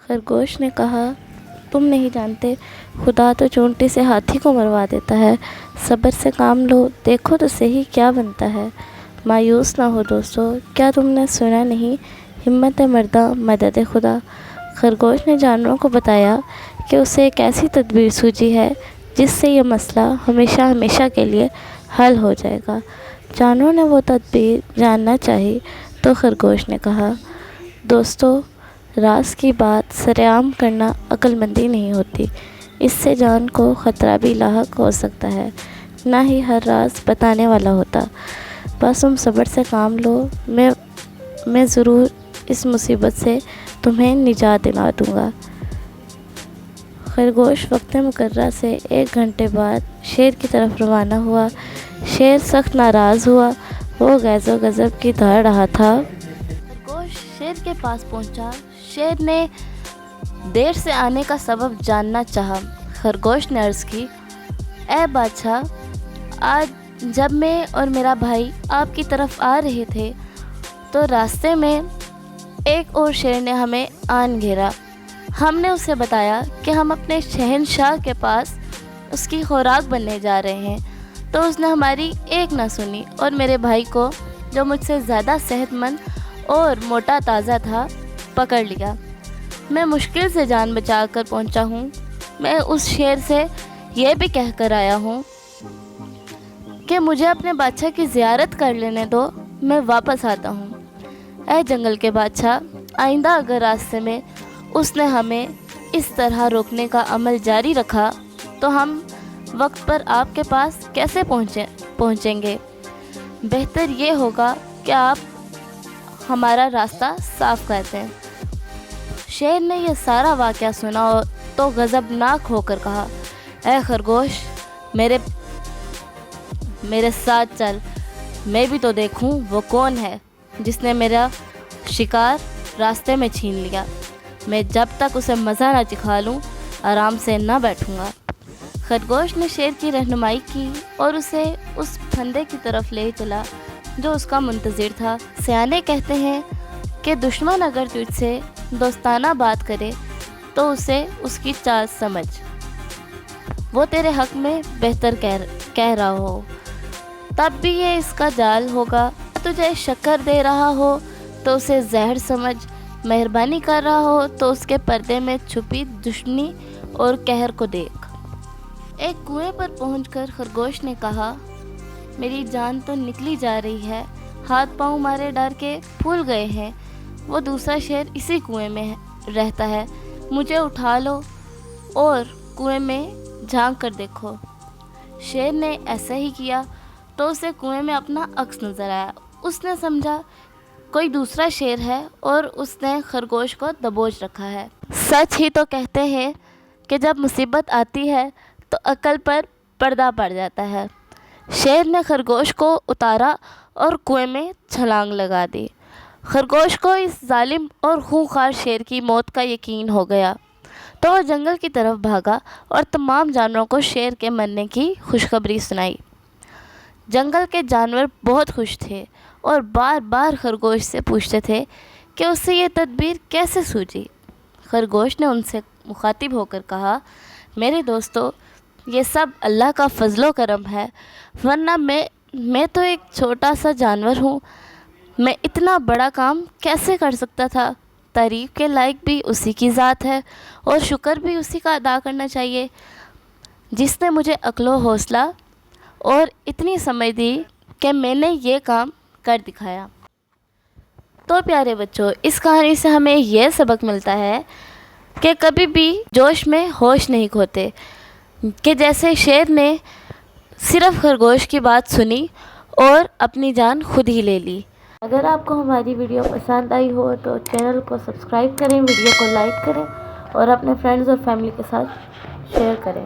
خرگوش نے کہا، تم نہیں جانتے، خدا تو چونٹی سے ہاتھی کو مروا دیتا ہے۔ صبر سے کام لو، دیکھو تو صحیح کیا بنتا ہے۔ مایوس نہ ہو دوستو، کیا تم نے سنا نہیں، ہمت مرداں مدد خدا۔ خرگوش نے جانوروں کو بتایا کہ اسے ایک ایسی تدبیر سوجھی ہے جس سے یہ مسئلہ ہمیشہ ہمیشہ کے لیے حل ہو جائے گا۔ جانوروں نے وہ تدبیر جاننا چاہی تو خرگوش نے کہا، دوستو، راز کی بات سر عام کرنا عقل مندی نہیں ہوتی، اس سے جان کو خطرہ بھی لاحق ہو سکتا ہے، نہ ہی ہر راز بتانے والا ہوتا۔ بس تم صبر سے کام لو، میں ضرور اس مصیبت سے تمہیں نجات دلا دوں گا۔ خرگوش وقت مقررہ سے 1 گھنٹے بعد شیر کی طرف روانہ ہوا۔ شیر سخت ناراض ہوا، وہ غیظ و غضب کی دھار رہا تھا۔ خرگوش شیر کے پاس پہنچا۔ شیر نے دیر سے آنے کا سبب جاننا چاہا۔ خرگوش نے عرض کی، اے بادشاہ، آج جب میں اور میرا بھائی آپ کی طرف آ رہے تھے تو راستے میں ایک اور شیر نے ہمیں آن گھیرا۔ ہم نے اسے بتایا کہ ہم اپنے شہنشاہ کے پاس اس کی خوراک بننے جا رہے ہیں، تو اس نے ہماری ایک نہ سنی اور میرے بھائی کو، جو مجھ سے زیادہ صحت مند اور موٹا تازہ تھا، پکڑ لیا۔ میں مشکل سے جان بچا کر پہنچا ہوں۔ میں اس شیر سے یہ بھی کہہ کر آیا ہوں کہ مجھے اپنے بادشاہ کی زیارت کر لینے دو، میں واپس آتا ہوں۔ اے جنگل کے بادشاہ، آئندہ اگر راستے میں اس نے ہمیں اس طرح روکنے کا عمل جاری رکھا تو ہم وقت پر آپ کے پاس کیسے پہنچیں گے؟ بہتر یہ ہوگا کہ آپ ہمارا راستہ صاف کر دیں۔ شیر نے یہ سارا واقعہ سنا تو غضبناک ہو کر کہا، اے خرگوش، میرے ساتھ چل، میں بھی تو دیکھوں وہ کون ہے جس نے میرا شکار راستے میں چھین لیا۔ میں جب تک اسے مزہ نہ چکھا لوں آرام سے نہ بیٹھوں گا۔ خرگوش نے شیر کی رہنمائی کی اور اسے اس پھندے کی طرف لے چلا جو اس کا منتظر تھا۔ سیانے کہتے ہیں کہ دشمن اگر تجھ سے دوستانہ بات کرے تو اسے اس کی چال سمجھ، وہ تیرے حق میں بہتر کہہ رہا ہو تب بھی یہ اس کا جال ہوگا۔ تجھے شکر دے رہا ہو تو اسے زہر سمجھ، مہربانی کر رہا ہو تو اس کے پردے میں چھپی دشمنی اور قہر کو دیکھ۔ ایک کنویں پر پہنچ کر خرگوش نے کہا، میری جان تو نکلی جا رہی ہے، ہاتھ پاؤں مارے ڈر کے پھول گئے ہیں۔ وہ دوسرا شیر اسی کنویں میں رہتا ہے، مجھے اٹھا لو اور کنویں میں جھانک کر دیکھو۔ شیر نے ایسا ہی کیا تو اسے کنویں میں اپنا عکس نظر آیا۔ اس نے سمجھا کوئی دوسرا شیر ہے اور اس نے خرگوش کو دبوچ رکھا ہے۔ سچ ہی تو کہتے ہیں کہ جب مصیبت آتی ہے تو عقل پر پردہ پڑ جاتا ہے۔ شیر نے خرگوش کو اتارا اور کنویں میں چھلانگ لگا دی۔ خرگوش کو اس ظالم اور خونخوار شیر کی موت کا یقین ہو گیا تو وہ جنگل کی طرف بھاگا اور تمام جانوروں کو شیر کے مرنے کی خوشخبری سنائی۔ جنگل کے جانور بہت خوش تھے اور بار بار خرگوش سے پوچھتے تھے کہ اسے یہ تدبیر کیسے سوجھی۔ خرگوش نے ان سے مخاطب ہو کر کہا، میرے دوستو، یہ سب اللہ کا فضل و کرم ہے، ورنہ میں تو ایک چھوٹا سا جانور ہوں، میں اتنا بڑا کام کیسے کر سکتا تھا؟ تعریف کے لائق بھی اسی کی ذات ہے اور شکر بھی اسی کا ادا کرنا چاہیے جس نے مجھے عقل و حوصلہ اور اتنی سمجھ دی کہ میں نے یہ کام کر دکھایا۔ تو پیارے بچوں، اس کہانی سے ہمیں یہ سبق ملتا ہے کہ کبھی بھی جوش میں ہوش نہیں کھوتے، کہ جیسے شیر نے صرف خرگوش کی بات سنی اور اپنی جان خود ہی لے لی۔ اگر آپ کو ہماری ویڈیو پسند آئی ہو تو چینل کو سبسکرائب کریں، ویڈیو کو لائک کریں اور اپنے فرینڈز اور فیملی کے ساتھ شیئر کریں۔